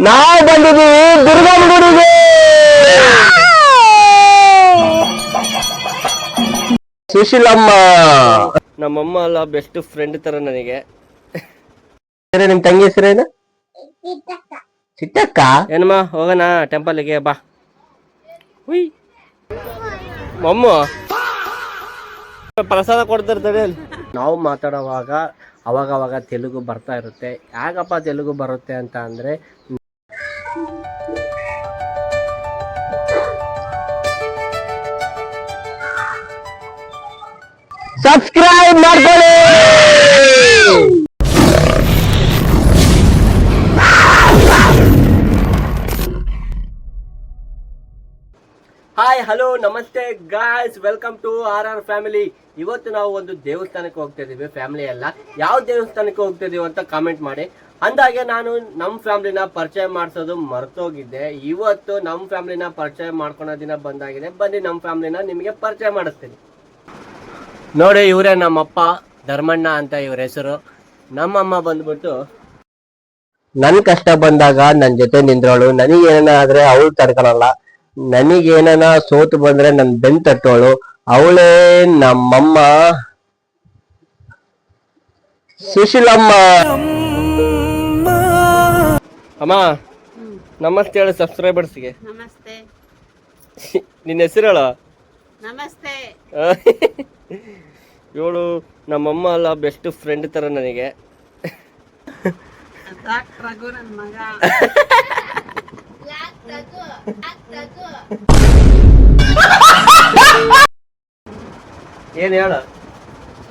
ನಾವು ಬಂದಿದ್ದೀವಿ ದುರ್ಗಮ್ಮ ಗುಡಿಗೆ. ಸುಶೀಲಮ್ಮ ನಮ್ಮಮ್ಮ ಅಲ್ಲ, ಬೆಸ್ಟ್ ಫ್ರೆಂಡ್ ತರ ನನಗೆ. ನಿಮ್ ತಂಗಿ ಹೆಸರೇನು? ಚಿಟ್ಟಕ್ಕ. ಏನಮ್ಮ ಹೋಗೋಣ ಟೆಂಪಲ್ಗೆ ಬಾ. ಹುಯ್ ಮಮ್ಮ ಪ್ರಸಾದ ಕೊಡ್ತಿರ್ತಾರೆ. ನಾವು ಮಾತಾಡುವಾಗ ಅವಾಗ ತೆಲುಗು ಬರ್ತಾ ಇರುತ್ತೆ. ಯಾಕಪ್ಪ ತೆಲುಗು ಬರುತ್ತೆ ಅಂತ ಅಂದ್ರೆ, ಸಬ್ಸ್ಕ್ರೈಬ್ ಮಾಡ್ಕೊಳ್ಳಿ. ಹಾಯ್ ಹಲೋ ನಮಸ್ತೆ guys, welcome to RR family. ಇವತ್ತು ನಾವು ಒಂದು ದೇವಸ್ಥಾನಕ್ಕೆ ಹೋಗ್ತಾ ಇದೀವಿ. ಫ್ಯಾಮಿಲಿ ಎಲ್ಲ ಯಾವ ದೇವಸ್ಥಾನಕ್ಕೆ ಹೋಗ್ತಾ ಇದೀವಿ ಅಂತ ಕಾಮೆಂಟ್ ಮಾಡಿ. ಅಂದಾಗೆ ನಾನು ನಮ್ಮ ಫ್ಯಾಮಿಲಿನ ಪರಿಚಯ ಮಾಡಿಸೋದು ಮರ್ತೋಗಿದ್ದೆ. ಇವತ್ತು ನಮ್ಮ ಫ್ಯಾಮಿಲಿನ ಪರಿಚಯ ಮಾಡ್ಕೊಳೋ ದಿನ ಬಂದಾಗಿದೆ. ಬನ್ನಿ ನಮ್ಮ ಫ್ಯಾಮಿಲಿನ ನಿಮಗೆ ಪರಿಚಯ ಮಾಡಿಸ್ತೀನಿ. ನೋಡಿ, ಇವರೇ ನಮ್ಮಪ್ಪ ಧರ್ಮಣ್ಣ ಅಂತ ಇವ್ರ ಹೆಸರು. ನಮ್ಮಮ್ಮ ಬಂದ್ಬಿಟ್ಟು ನನ್ ಕಷ್ಟ ಬಂದಾಗ ನನ್ ಜೊತೆ ನಿಂದ್ರೋಳು. ನನಗೇನಾದ್ರೆ ಅವಳು ತಡ್ಕೊಳಲ್ಲ. ನನಗೇನ ಸೋತು ಬಂದ್ರೆ ನನ್ ಬೆನ್ ತಟ್ಟೋಳು. ಅವಳೇ ನಮ್ಮಮ್ಮ ಸುಶೀಲಮ್ಮ. ಅಮ್ಮ ನಮಸ್ತೆ ಹೇಳು ಸಬ್ಸ್ಕ್ರೈಬರ್ಸ್ಗೆ. ನಮಸ್ತೆ. ನಿನ್ನ ಹೆಸರು ಹೇಳು. ನಮಸ್ತೆ. ಇವಳು ನಮ್ಮಮ್ಮ ಅಲ್ಲ, ಬೆಸ್ಟ್ ಫ್ರೆಂಡ್ ತರ ನನಗೆ. ರಘು ನನ್ನ ಮಗ. ಏನ್ ಹೇಳು.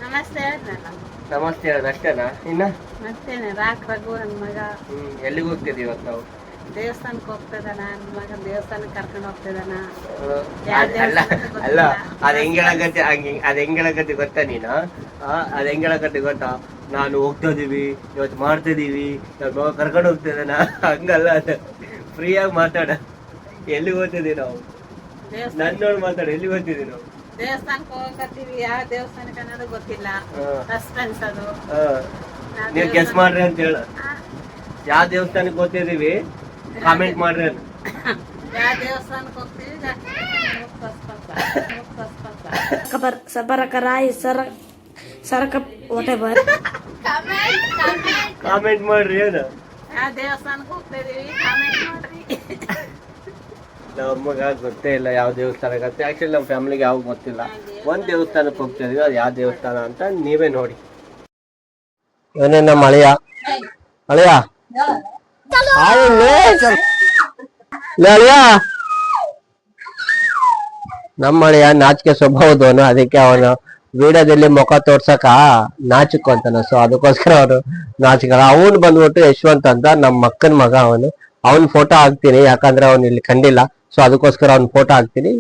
ನಮಸ್ತೆ ಹೇಳಿದ್ನಲ್ಲ. ನಮಸ್ತೆ ಹೇಳೋದು ಅಷ್ಟೇನಾ? ಇನ್ನ ಮತ್ತೇನೆ ರಘು ನನ್ನ ಮಗ. ಎಲ್ಲಿಗೆ ಹೋಗ್ತಿದೀವಿ ಇವತ್ತು ನಾವು? ದೇವಸ್ಥಾನಕ್ಕೆ ಹೋಗ್ತಿದಾನ ನನ್ನ ಮಗ. ದೇವಸ್ಥಾನಕ್ಕೆ ಕರ್ಕೊಂಡು ಹೋಗ್ತಿದಾನ. ಅಲ್ಲ, ಅದ್ ಹೆಂಗ್ ಹೇಳಕತ್ತಿ ಗೊತ್ತಾ ನೀನು? ಅದ್ ಹೆಂಗ್ ಹೇಳಕತ್ತಿ ಗೊತ್ತಾ? ನಾನು ಹೋಗ್ತಾ ಇದೀವಿ, ಇವತ್ತು ಮಾಡ್ತಾ ಇದೀವಿ, ಮಗ ಕರ್ಕೊಂಡು ಹೋಗ್ತಿದಾನ. ಹಂಗಲ್ಲ, ಅದು ಫ್ರೀಯಾಗಿ ಮಾತಾಡ. ಎಲ್ಲಿಗೆ ಹೋಗ್ತಿದೀವಿ ನಾವು? ನನ್ನೋಡ್ ಮಾತಾಡ. ಎಲ್ಲಿಗೆ ಹೋಗ್ತಿದೀವಿ ನಾವು? ದೇವಸ್ಥಾನಕ್ಕೆ ಹೋಗತ್ತೀವಿ. ಯಾವ ದೇವಸ್ಥಾನಕ್ಕೆ ಅನ್ನೋದು ಗೊತ್ತಿಲ್ಲ. ಸಸ್ಪೆನ್ಸ್ ಅದು. ನೀವ್ ಗೆಸ್ ಮಾಡ್ರಿ ಅಂತ ಹೇಳ. ಯಾವ ದೇವಸ್ಥಾನಕ್ಕೆ ಹೋಗ್ತಿದೀವಿ ಕಾಮೆಂಟ್ ಮಾಡ್ರಿ ಅಂತ. ಯಾವ ದೇವಸ್ಥಾನಕ್ಕೆ ಹೋಗ್ತೀವಿ ಕಾಮೆಂಟ್ ಮಾಡ್ರಿ ಏನು. ಯಾವ ದೇವಸ್ಥಾನಕ್ಕೆ ಹೋಗ್ತಾ ಇದೀವಿ ಕಾಮೆಂಟ್ ಮಾಡ್ರಿ. ನಮ್ಮಗ ಗೊತ್ತೇ ಇಲ್ಲ ಯಾವ ದೇವಸ್ಥಾನಕ್ಕೆ. ಆಕ್ಚುಲಿ ನಮ್ಮ ಫ್ಯಾಮಿಲಿಗೆ ಯಾವ ಗೊತ್ತಿಲ್ಲ. ಒಂದ್ ದೇವಸ್ಥಾನಕ್ಕೆ ಹೋಗ್ತಾ ಇದೀವಿ, ಅದು ಯಾವ ದೇವಸ್ಥಾನ ಅಂತ ನೀವೇ ನೋಡಿ. ಏನೇ ನಮ್ಮ ಅಳಿಯ ಅಳಿಯ ನಮ್ಮ ಅಳಿಯ ನಾಚಿಕೆ ಸ್ವಭಾವದವನು. ಅದಕ್ಕೆ ಅವನು ವಿಡಿಯೋದಲ್ಲಿ ಮುಖ ತೋರ್ಸಕ ನಾಚಿಕೊಂತಾನ. ಸೊ ಅದಕ್ಕೋಸ್ಕರ ಅವನು ನಾಚಿಕಲ್ಲ. ಅವನು ಬಂದ್ಬಿಟ್ಟು ಯಶವಂತ್ ಅಂತ ನಮ್ಮ ಅಕ್ಕನ ಮಗ. ಅವನ್ ಫೋಟೋ ಹಾಕ್ತೀನಿ, ಯಾಕಂದ್ರೆ ಅವನು ಇಲ್ಲಿ ಕಂಡಿಲ್ಲ. ಸೊ ಅದಕ್ಕೋಸ್ಕರ ಅವ್ನ ಫೋಟೋ ಹಾಕ್ತೀನಿ.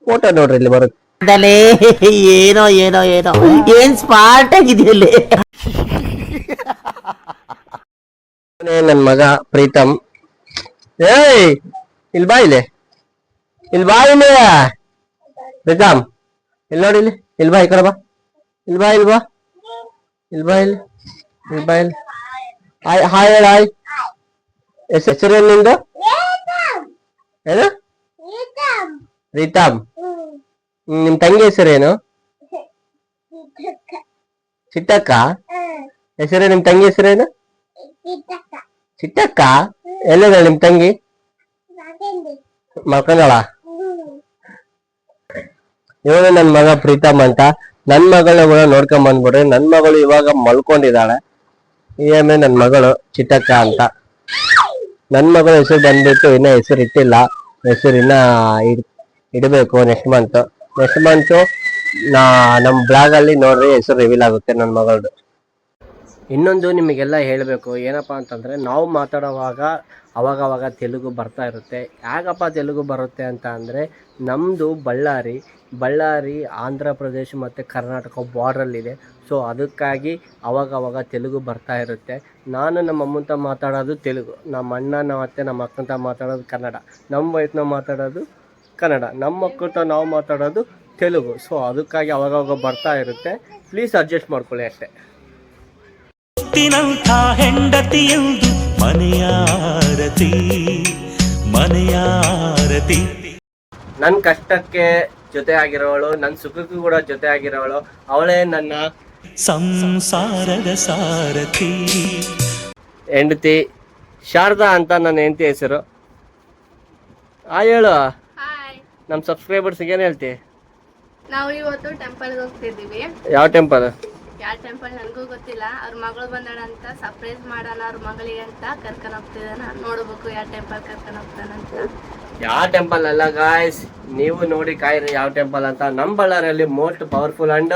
ಫೋಟೋ ನೋಡ್ರಿ, ಇಲ್ಲಿ ಬರುತ್ತೆ. ಏನೋ ಏನೋ ಏನೋ ಏನ್ ಸ್ಮಾರ್ಟ್ ಆಗಿದೆಯಲ್ಲಿ. ನನ್ ಮಗ ಪ್ರೀತಮ್. ಏಯ್ ಇಲ್ಲಿ ಬಾ, ಇಲ್ಲಿ ಬಾ, ಇಲ್ಲಿ ಪ್ರೀತಮ್. ಇಲ್ಲಿ ನೋಡಿ, ಇಲ್ಲಿ ಬಾ, ಈ ಕಡೆ ಬಾ. ಇಲ್ಲಿ ಬಾ, ಇಲ್ಲಿ ಬಾ, ಇಲ್ಲಿ ಬಾ, ಇಲ್ಲಿ ಬಾ, ಇಲ್ಲಿ. ಹಾಯ್ ಹೇಳ. ಹಾಯ್. ಹೆಸರೇನು ನಿಂದು? ಏನು? ಪ್ರೀತಮ್. ನಿಮ್ ತಂಗಿ ಹೆಸರೇನು? ಚಿಟ್ಟಕ್ಕ. ಹೆಸರೇ ನಿಮ್ ತಂಗಿ ಹೆಸರೇನು? ಚಿಟ್ಟಕ್ಕ. ಎಲ್ಲದ ನಿಮ್ ತಂಗಿ? ಮಕ್ಕಳ. ಇವನು ನನ್ ಮಗ ಪ್ರೀತಮ್ ಅಂತ. ನನ್ ಮಗಳನ್ನ ಕೂಡ ನೋಡ್ಕೊಂಡ್ ಬಂದ್ಬಿಡ್ರಿ. ನನ್ ಮಗಳು ಇವಾಗ ಮಲ್ಕೊಂಡಿದ್ದಾಳೆ. ಈಮೇಲೆ ನನ್ ಮಗಳು ಚಿಟ್ಟಕ್ಕ ಅಂತ. ನನ್ ಮಗಳ ಹೆಸರು ಬಂದ್ಬಿಟ್ಟು ಇನ್ನ ಹೆಸರು ಇಟ್ಟಿಲ್ಲ. ಹೆಸರು ಇನ್ನ ಇಡಬೇಕು ನೆಕ್ಸ್ಟ್ ಮಂತ್. ನಮ್ ಬ್ಲಾಗ್ ಅಲ್ಲಿ ನೋಡ್ರಿ, ಹೆಸರು ರಿವೀಲ್ ಆಗುತ್ತೆ ನನ್ ಮಗಳದು. ಇನ್ನೊಂದು ನಿಮಗೆಲ್ಲ ಹೇಳಬೇಕು ಏನಪ್ಪ ಅಂತಂದರೆ, ನಾವು ಮಾತಾಡುವಾಗ ಅವಾಗವಾಗ ತೆಲುಗು ಬರ್ತಾ ಇರುತ್ತೆ. ಯಾಕಪ್ಪ ತೆಲುಗು ಬರುತ್ತೆ ಅಂತ ಅಂದರೆ, ನಮ್ಮದು ಬಳ್ಳಾರಿ ಆಂಧ್ರ ಪ್ರದೇಶ ಮತ್ತು ಕರ್ನಾಟಕ ಬಾರ್ಡ್ರಲ್ಲಿದೆ. ಸೊ ಅದಕ್ಕಾಗಿ ಅವಾಗವಾಗ ತೆಲುಗು ಬರ್ತಾ ಇರುತ್ತೆ. ನಾನು ನಮ್ಮ ಅಮ್ಮಂತ ಮಾತಾಡೋದು ತೆಲುಗು, ನಮ್ಮ ಅಣ್ಣ ಮತ್ತು ನಮ್ಮ ಅಕ್ಕಂತ ಮಾತಾಡೋದು ಕನ್ನಡ, ನಮ್ಮ ವೈಫ್ನ ಮಾತಾಡೋದು ಕನ್ನಡ, ನಮ್ಮ ಮಕ್ಕಳು ನಾವು ಮಾತಾಡೋದು ತೆಲುಗು. ಸೊ ಅದಕ್ಕಾಗಿ ಅವಾಗವಾಗ ಬರ್ತಾ ಇರುತ್ತೆ. ಪ್ಲೀಸ್ ಅಡ್ಜಸ್ಟ್ ಮಾಡ್ಕೊಳ್ಳಿ ಅಷ್ಟೇ. ಹೆಂಡತಿಯೆಂದು ಮನೆಯಾರ ಸಾರಥಿ ಮನೆಯ ಆರತಿ. ನನ್ನ ಕಷ್ಟಕ್ಕೆ ಜೊತೆ ಆಗಿರೋವಳು, ನನ್ನ ಸುಖಕ್ಕೂ ಕೂಡ ಜೊತೆ ಆಗಿರೋವಳು, ಅವಳೇ ನನ್ನ ಸಂಸಾರದ ಸಾರಥಿ. ಹೆಂಡತಿ ಶಾರದಾ ಅಂತ ನನ್ನ ಹೆಂಡತಿ ಹೆಸರು. ಹೇಳು ನಮ್ಮ ಸಬ್ಸ್ಕ್ರೈಬರ್ಸ್ಗೆ ಏನು ಹೇಳ್ತಿ? ನಾವು ಇವತ್ತು ಟೆಂಪಲ್ಗೆ ಹೋಗ್ತಿದ್ದೀವಿ. ಯಾವ ಟೆಂಪಲ್? ಯಾವ ಟೆಂಪಲ್ ನನಗೂ ಗೊತ್ತಿಲ್ಲ. ಅವ್ರ ಮಗಳು ಬಂದಾಳ ಅಂತ ಸರ್ಪ್ರೈಸ್ ಮಾಡೋಣ ಅವ್ರ ಮಗಳಿಗೆ ಅಂತ ಕರ್ಕೊಂಡು ಹೋಗ್ತಿದ್ದಾನ. ನೋಡ್ಬೇಕು ಯಾವ ಟೆಂಪಲ್ ಕರ್ಕೊಂಡು ಹೋಗ್ತಾನಂತ. ಯಾವ ಟೆಂಪಲ್ ಅಲ್ಲ ಗಾಯ್ಸ್, ನೀವು ನೋಡಿ ಕಾಯಿರಿ ಯಾವ ಟೆಂಪಲ್ ಅಂತ. ನಮ್ಮ ಬಳ್ಳಾರಿಯಲ್ಲಿ most powerful and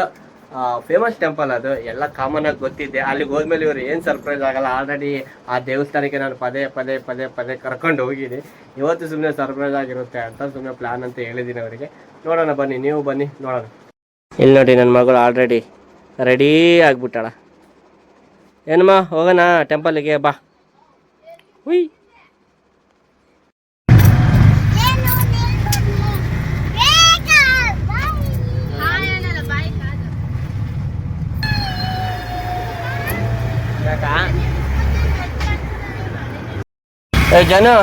famous temple ಅದು, ಎಲ್ಲ ಕಾಮನ್ ಆಗಿ ಗೊತ್ತಿದೆ. ಅಲ್ಲಿಗೆ ಹೋದ್ಮೇಲೆ ಇವರು ಏನು ಸರ್ಪ್ರೈಸ್ ಆಗಲ್ಲ. ಆಲ್ರೆಡಿ ಆ ದೇವಸ್ಥಾನಕ್ಕೆ ನಾನು ಪದೇ ಪದೇ ಪದೇ ಪದೇ ಕರ್ಕೊಂಡು ಹೋಗಿದ್ದೀನಿ. ಇವತ್ತು ಸುಮ್ಮನೆ ಸರ್ಪ್ರೈಸ್ ಆಗಿರುತ್ತೆ ಅಂತ ಸುಮ್ಮನೆ ಪ್ಲಾನ್ ಅಂತ ಹೇಳಿದ್ದೀನಿ ಅವರಿಗೆ. ನೋಡೋಣ ಬನ್ನಿ, ನೀವು ಬನ್ನಿ ನೋಡೋಣ. ಇಲ್ಲಿ ನೋಡಿ ನನ್ನ ಮಗಳು ಆಲ್ರೆಡಿ ರೆಡೀ ಆಗಿಬಿಟ್ಟಾಳ. ಏನಮ್ಮ ಹೋಗೋಣ ಟೆಂಪಲ್ಗೆ ಬಾ. ಹುಯ್ ಜಾನು,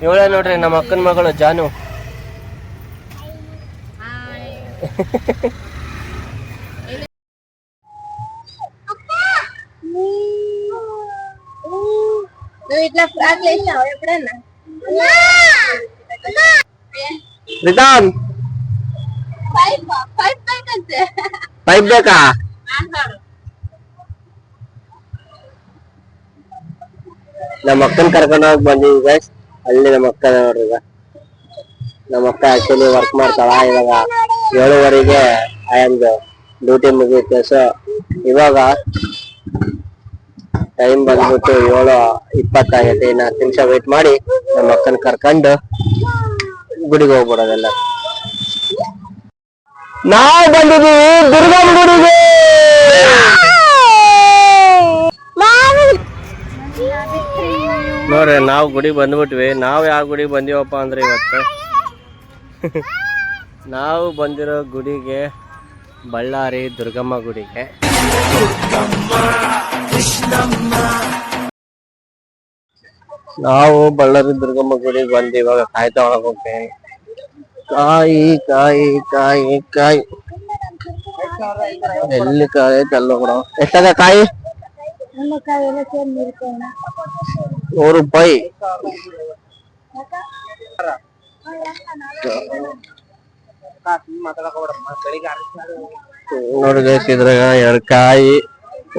ಇವಳೆ ನೋಡ್ರಿ ನಮ್ಮ ಅಕ್ಕನ ಮಗಳು ಜಾನು. ಪ್ರೀತಮ್ ಪೈಪ್ ಬೇಕಾ? ನಮ್ಮ ಅಕ್ಕನ ಕರ್ಕೊಂಡು ಹೋಗಿ ಬಂದಿವಿ ಗೈಸ್. ಅಲ್ಲಿ ನಮ್ಮ ಅಕ್ಕ ನೋಡ್ರಿ, ಈಗ ನಮ್ಮ ಅಕ್ಕ ಆಕ್ಚುಲಿ ವರ್ಕ್ ಮಾಡ್ತಾಳ. ಇವಾಗ 7:30ಗೆ ಆಯಂದು ಡ್ಯೂಟಿ ಮುಗಿಯುತ್ತೆ. ಸೊ ಇವಾಗ ಟೈಮ್ ಬಂದ್ಬಿಟ್ಟು 7:20 ಆಗೈತೆ. ಇನ್ನು 10 ನಿಮಿಷ ವೇಟ್ ಮಾಡಿ ನಮ್ಮ ಅಕ್ಕನ ಕರ್ಕೊಂಡು ಗುಡಿಗೆ ಹೋಗ್ಬಿಡೋದೆಲ್ಲ. ನಾವು ಬಂದಿದ್ದೀವಿ ದುರ್ಗಮ್ಮ ಗುಡಿಗೆ. ನೋಡ್ರಿ ನಾವು ಗುಡಿಗೆ ಬಂದ್ಬಿಟ್ವಿ. ನಾವು ಯಾವ ಗುಡಿಗೆ ಬಂದೀವಪ್ಪ ಅಂದ್ರೆ ಇವತ್ತು ನಾವು ಬಂದಿರೋ ಗುಡಿಗೆ ಬಳ್ಳಾರಿ ದುರ್ಗಮ್ಮ ಗುಡಿಗೆ. ನಾವು ಬಳ್ಳಾರಿ ದುರ್ಗಮ್ಮ ಗುಡಿಗೆ ಬಂದು ಇವಾಗ ಕಾಯಿ ತಗೊಳಕ್ ಹೋಗ್ತೇವೆ. ಕಾಯಿ ಕಾಯಿ ಕಾಯಿ ಕಾಯಿ ಎಲ್ಲಿ ಕಾಯಿ ಐತೆ ಅಲ್ಲ ಕೂಡ. ಎಷ್ಟಾಗ ಕಾಯಿ? 100 ರೂಪಾಯಿ. ನೋಡಿ ಗೈಸ್, ಇದ್ರಾಗ 2 ಕಾಯಿ,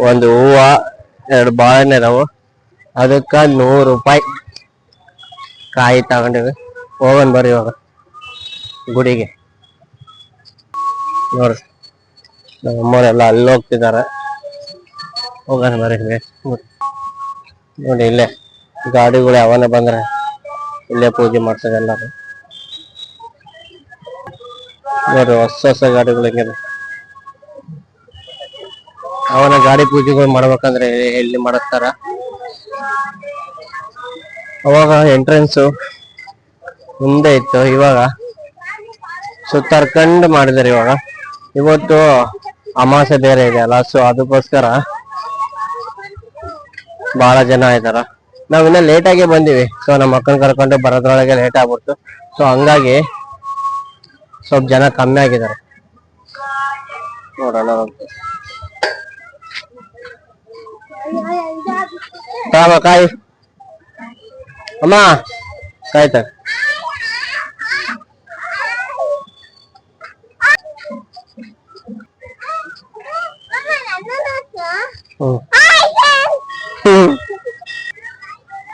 1 ಹೂವ, 2 ಬಾಳೆಹಣ್ಣು ಇದಾವು. ಅದಕ್ಕ 100 ರೂಪಾಯಿ ಕಾಯಿ ತಗೊಂಡಿವಿ. ಹೋಗೋಣ ಬರ್ರಿ ಇವಾಗ ಗುಡಿಗೆ. ನೋಡ್ರಿ ನಮ್ಮ ಅಮ್ಮವರೆಲ್ಲ ಅಲ್ಲಿ ಹೋಗ್ತಿದ್ದಾರೆ. ಹೋಗೋಣ ಬರ್ರಿ. ನೋಡಿ ಇಲ್ಲೇ ಗಾಡಿಗಳು ಯಾವನ ಬಂದ್ರೆ ಇಲ್ಲೇ ಪೂಜೆ ಮಾಡ್ತಾರೆ ಎಲ್ಲರೂ. ನೋಡ್ರಿ ಹೊಸ ಗಾಡಿಗಳು ಹೆಂಗಿದೆ. ಅವನ ಗಾಡಿ ಪೂಜೆಗಳು ಮಾಡ್ಬೇಕಂದ್ರೆ ಎಲ್ಲಿ ಮಾಡಿಸ್ತಾರ. ಅವಾಗ ಎಂಟ್ರೆನ್ಸ್ ಮುಂದೆ ಇತ್ತು, ಇವಾಗ ಸುತ್ತರ್ಕಂಡು ಮಾಡಿದಾರೆ. ಇವಾಗ ಇವತ್ತು ಅಮಾವಾಸ್ಯೆ ಬೇರೆ ಇದೆ ಅಲ್ಲ, ಸೊ ಅದಕ್ಕೋಸ್ಕರ ಬಹಳ ಜನ ಇದಾರ. ನಾವ್ ಇನ್ನ ಲೇಟ್ ಆಗಿ ಬಂದಿವಿ. ಸೊ ನಮ್ಮ ಅಕ್ಕನ ಕರ್ಕೊಂಡು ಬರೋದ್ರೊಳಗೆ ಲೇಟ್ ಆಗ್ಬಿಡ್ತು. ಸೊ ಹಂಗಾಗಿ ಸ್ವಲ್ಪ ಜನ ಕಮ್ಮಿ ಆಗಿದ್ದಾರೆ. ನೋಡೋಣ ಕಾಯಿ ಅಮ್ಮ, ಕಾಯ್ತ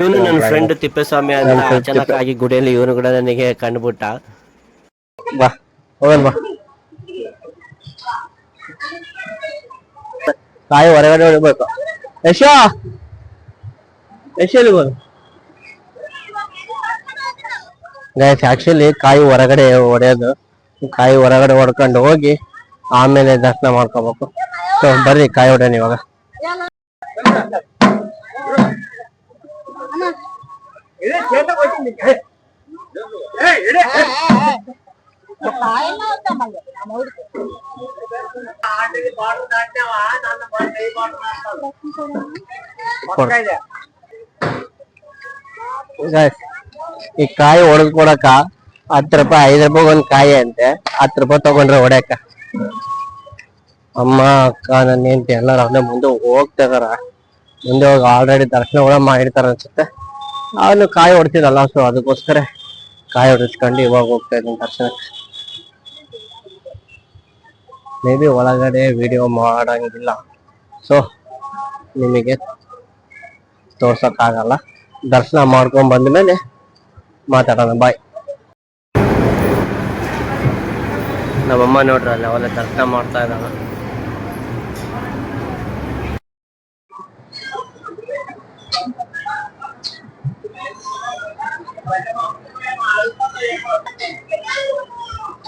ಇವನು ನನ್ನ ಫ್ರೆಂಡ್ ತಿಪ್ಪೇಸ್ವಾಮಿ ಅಂತ ಅಚಾನಕ್ ಆಗಿ ಗುಡಿಯಲ್ಲಿ ಇವನು ಕೂಡ ನನಗೆ ಕಂಡುಬಿಟ್ಟ. ಬಾ ಹೋಗೋಣ ಬಾ. ಕಾಯಿ ಹೊರಗಡೆ ಹೊಡಿಬೇಕು. ಎಲ್ಲಿಗೋದು ಗೈಸ್? ಆಕ್ಚುಲಿ ಕಾಯಿ ಹೊರಗಡೆ ಹೊಡೆಯೋದು. ಕಾಯಿ ಹೊರಗಡೆ ಹೊಡ್ಕೊಂಡು ಹೋಗಿ ಆಮೇಲೆ ದರ್ಶನ ಮಾಡ್ಕೋಬೇಕು. ಸೊ ಬರ್ರಿ ಕಾಯಿ ಹೊಡೆಯೋಣ ಇವಾಗ. ಈ ಕಾಯಿ ಹೊಡೆದ್ ಕೊಡಕ 10 ರೂಪಾಯಿ 5 ರೂಪಾಯಿ ಒಂದ್ ಕಾಯಿ ಅಂತೆ 10 ರೂಪಾಯಿ ತಗೊಂಡ್ರೆ ಹೊಡ್ಯಾಕ. ಅಮ್ಮ ಅಕ್ಕ ನನ್ನ ಹೆಂಡತಿ ಎಲ್ಲಾರು ಅಲ್ಲೇ ಮುಂದೆ ಹೋಗ್ತಾ ಇದಾರ. ಮುಂದೆ ಹೋಗಿ ಆಲ್ರೆಡಿ ದರ್ಶನ ಕೂಡ ಮಾಡಿರ್ತಾರ ಅನ್ಸುತ್ತೆ. ಅವನು ಕಾಯಿ ಹೊಡ್ತಿದಲ್ಲ, ಸೊ ಅದಕ್ಕೋಸ್ಕರ ಕಾಯಿ ಹೊಡಿಸ್ಕೊಂಡು ಇವಾಗ ಹೋಗ್ತಾ ಇದ್ದೀನಿ ದರ್ಶನಕ್ಕೆ. ಮೇ ಬಿ ಒಳಗಡೆ ವಿಡಿಯೋ ಮಾಡಂಗಿಲ್ಲ, ಸೊ ನಿಮಗೆ ತೋರ್ಸಕ್ಕಾಗಲ್ಲ. ದರ್ಶನ ಮಾಡ್ಕೊಂಡ್ ಬಂದ್ಮೇಲೆ ಮಾತಾಡೋಣ. ಬಾಯ್. ನಮ್ಮಮ್ಮ ನೋಡ್ರಿ ಅಲ್ಲಿ ಅವೆಲ್ಲ ದರ್ಶನ ಮಾಡ್ತಾ ಇದ್ದಾಳ.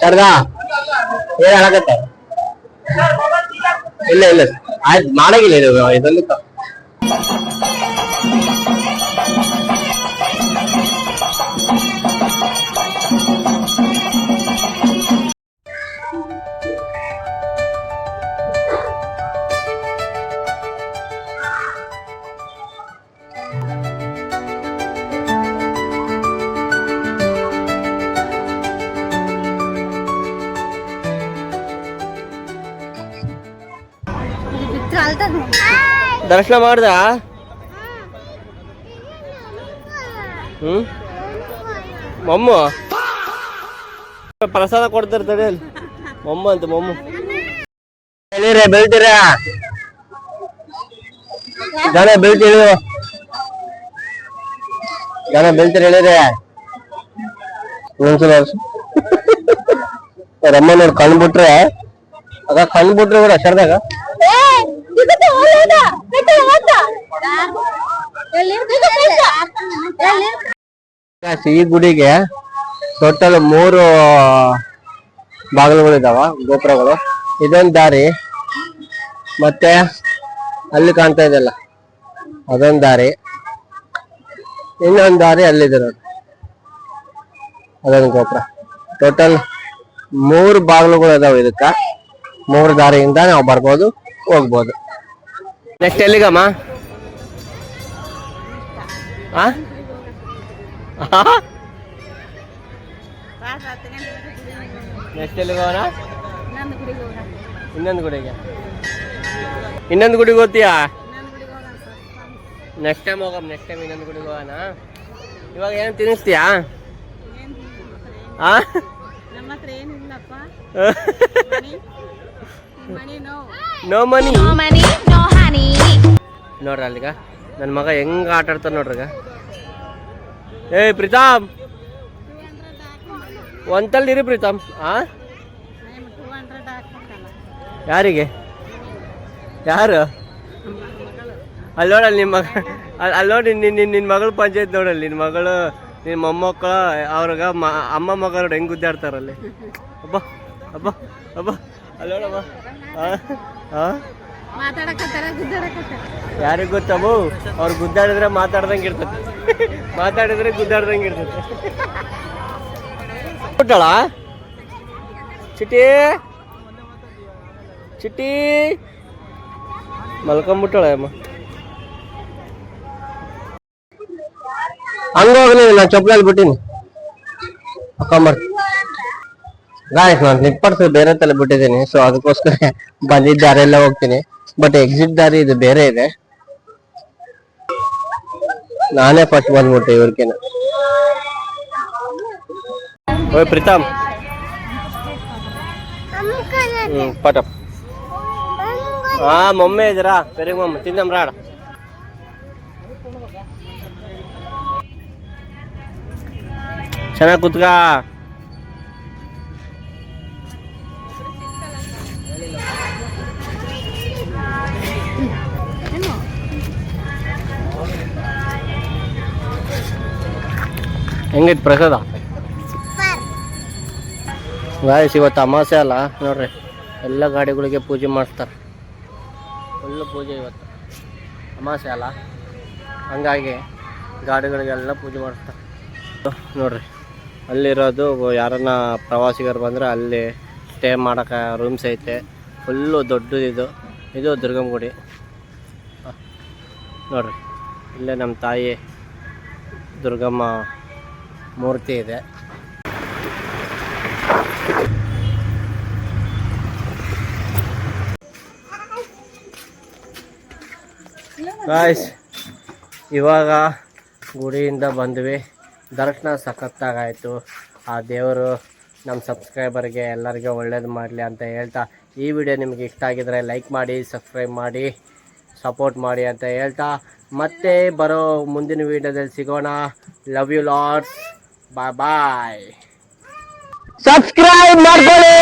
ಸರ್ಗ ಏನ್ ಹೇಳಕತ್ತೆ? ಇಲ್ಲ ಇಲ್ಲ ಆಯ್ತು, ಮಾಡಂಗಿಲ್ಲ ಇದು ಇದನ್ನು. ದರ್ಶನ ಮಾಡ್ದ? ಮೊಮ್ಮ ಪ್ರಸಾದ ಕೊಡ್ತಿರ್ತಾರೆ ಅಲ್ಲಿ. ಮೊಮ್ಮ ಅಂತ ಮೊಮ್ಮ ಬೆಳ್ತೀರ ಜನ ಬೆಳ್ತೀರಿ, ಜನ ಬೆಳ್ತೀರಿ ಹೇಳಿರಿ. ರಮ್ಮನವ್ರು ಕಣ್ಬಿಟ್ರೆ ಆಗ ಕಣ್ಬಿಟ್ರೆ ಕೂಡ ಶರ್ದಾಗ ಈ ಗುಡಿಗೆ ಟೋಟಲ್ 3 ಬಾಗಿಲುಗಳು ಇದಾವ, ಗೋಪುರಗಳು. ಇದೊಂದು ದಾರಿ, ಮತ್ತೆ ಅಲ್ಲಿ ಕಾಣ್ತಾ ಇದೆಯಲ್ಲ ಅದೊಂದು ದಾರಿ, ಇನ್ನೊಂದು ದಾರಿ ಅಲ್ಲಿದೆ ನೋಡಿ, ಅದೊಂದು ಗೋಪುರ. ಟೋಟಲ್ 3 ಬಾಗಿಲುಗಳು ಇದಾವೆ. ಇದಕ್ಕ 3 ದಾರಿಯಿಂದ ನಾವು ಬರ್ಬೋದು, ಹೋಗ್ಬೋದು. ನೆಕ್ಸ್ಟ್ ಎಲ್ಲಿಗಮ್ಮ? ನೆಕ್ಸ್ಟ್ ಎಲ್ಲಿಗೆ ಹೋಗೋಣ? ಇನ್ನೊಂದು ಗುಡಿಗೆ. ಇನ್ನೊಂದು ಗುಡಿಗೆ ಹೋಗ್ತೀಯಾ? ನೆಕ್ಸ್ಟ್ ಟೈಮ್ ಹೋಗಮ್ಮ, ನೆಕ್ಸ್ಟ್ ಟೈಮ್ ಇನ್ನೊಂದು ಗುಡಿಗೆ ಹೋಗೋಣ. ಇವಾಗ ಏನು ತಿನ್ನಿಸ್ತೀಯಾ? ನೋ ಮನಿ ನೋಡ್ರಿ ಅಲ್ಲಿಗ ನನ್ನ ಮಗ ಹೆಂಗ ಆಟ ಆಡ್ತಾನ ನೋಡ್ರಿಗ. ಏ ಪ್ರೀತಮ್ ಒಂತಲ್ಲಿರಿ ಪ್ರೀತಮ್. ಯಾರಿಗೆ? ಯಾರು? ಅಲ್ಲಿ ನೋಡಲ್ಲಿ ನಿಮ್ಮ ಮಗ, ಅಲ್ಲಿ ನೋಡಿ ನಿನ್ನ ಮಗಳು ಪಂಚಾಯತ್ ನೋಡಲ್ಲಿ, ನಿನ್ನ ಮಗಳು ನಿನ್ನ ಮೊಮ್ಮಕ್ಕಳು ಅವ್ರಿಗೆ ಅಮ್ಮ ಮಗ ನೋಡಿ ಹೆಂಗ್ ಗುದ್ದಾಡ್ತಾರಲ್ಲಿ. ಅಬ್ಬ ಅಬ್ಬ ಅಬ್ಬ ಅಲ್ಲಿ ನೋಡಮ್ಮ. ಯಾರಿಗ್ ಗೊತ್ತವು? ಅವ್ರು ಗುದ್ದಾಡಿದ್ರೆ ಮಾತಾಡ್ದಂಗೆ ಇರ್ತದೆ, ಮಾತಾಡಿದ್ರೆ ಗುದ್ದಾಡ್ದಂಗೆ ಇರ್ತದೆ. ಬಿಟ್ಟಳ ಚಿಟಿ ಚಿಟಿ ಮಲ್ಕೊಂಬಿಟ್ಟಳ ಅಮ್ಮ. ಹಂಗೋಗ್ಲಿ, ನಾ ಚಪ್ಪಲಲ್ಲಿ ಬಿಟ್ಟಿನಿ ಹಾಕೊಂಬರ್. ಗಾಯ್ಸ್ ನಾನು ನಿಪ್ಪರ್ಸ್ ಬೇರೆ ತಲೆ ಬಿಟ್ಟಿದ್ದೀನಿ, ಸೊ ಅದಕ್ಕೋಸ್ಕರ ಬಂದಿದ್ದ ದಾರಿಯೆಲ್ಲ ಹೋಗ್ತೀನಿ. ಬಟ್ ಎಕ್ಸಿಟ್ ದಾರಿ ಇದು ಬೇರೆ ಇದೆ. ನಾನೇ ಫಸ್ಟ್ ಬಂದ್ಬಿಟ್ಟೆ ಇವ್ರಿಗೇನ. ಓಯ್ ಪ್ರೀತಮ್ ಪಟಪ್ ಮಮ್ಮಿ ಇದ್ದೀರಾ? ಸರಿ ಮಮ್ಮ ತಿಂದಮ್ ರಾಡ. ಚೆನ್ನಾಗಿ ಕುತ್ಕ. ಹೆಂಗೈತೆ ಪ್ರಸಾದ? ಗಾಯ್ಸ್ ಇವತ್ತು ಅಮಾವಾಸ್ಯೆ ಅಲ್ಲ ನೋಡ್ರಿ, ಎಲ್ಲ ಗಾಡಿಗಳಿಗೆ ಪೂಜೆ ಮಾಡಿಸ್ತಾರೆ. ಫುಲ್ಲು ಪೂಜೆ ಇವತ್ತು ಅಮಾವಾಸ್ಯೆ ಅಲ್ಲ, ಹಂಗಾಗಿ ಗಾಡಿಗಳಿಗೆಲ್ಲ ಪೂಜೆ ಮಾಡಿಸ್ತಾರೆ ನೋಡ್ರಿ. ಅಲ್ಲಿರೋದು ಯಾರನ್ನ ಪ್ರವಾಸಿಗರು ಬಂದರೆ ಅಲ್ಲಿ ಸ್ಟೇ ಮಾಡೋಕೆ ರೂಮ್ಸ್ ಐತೆ. ಫುಲ್ಲು ದೊಡ್ಡದಿದು. ಇದು ದುರ್ಗಮ್ಮ ಗುಡಿ ನೋಡ್ರಿ. ಇಲ್ಲೇ ನಮ್ಮ ತಾಯಿ ದುರ್ಗಮ್ಮ ಮೂರ್ತಿ ಇದೆ. ಗಾಯ್ಸ್, ಇವಾಗ ಗುಡಿಯಿಂದ ಬಂದ್ವಿ. ದರ್ಶನ ಸಖತ್ತಾಗಾಯಿತು. ಆ ದೇವರು ನಮ್ಮ ಸಬ್ಸ್ಕ್ರೈಬರ್ಗೆ ಎಲ್ಲರಿಗೆ ಒಳ್ಳೇದು ಮಾಡಲಿ ಅಂತ ಹೇಳ್ತಾ, ಈ ವಿಡಿಯೋ ನಿಮಗೆ ಇಷ್ಟ ಆಗಿದರೆ ಲೈಕ್ ಮಾಡಿ, ಸಬ್ಸ್ಕ್ರೈಬ್ ಮಾಡಿ, ಸಪೋರ್ಟ್ ಮಾಡಿ ಅಂತ ಹೇಳ್ತಾ, ಮತ್ತೆ ಬರೋ ಮುಂದಿನ ವಿಡಿಯೋದಲ್ಲಿ ಸಿಗೋಣ. Love you lots. Bye bye. Subscribe ಮಾಡ್ಕೊಳ್ಳಿ.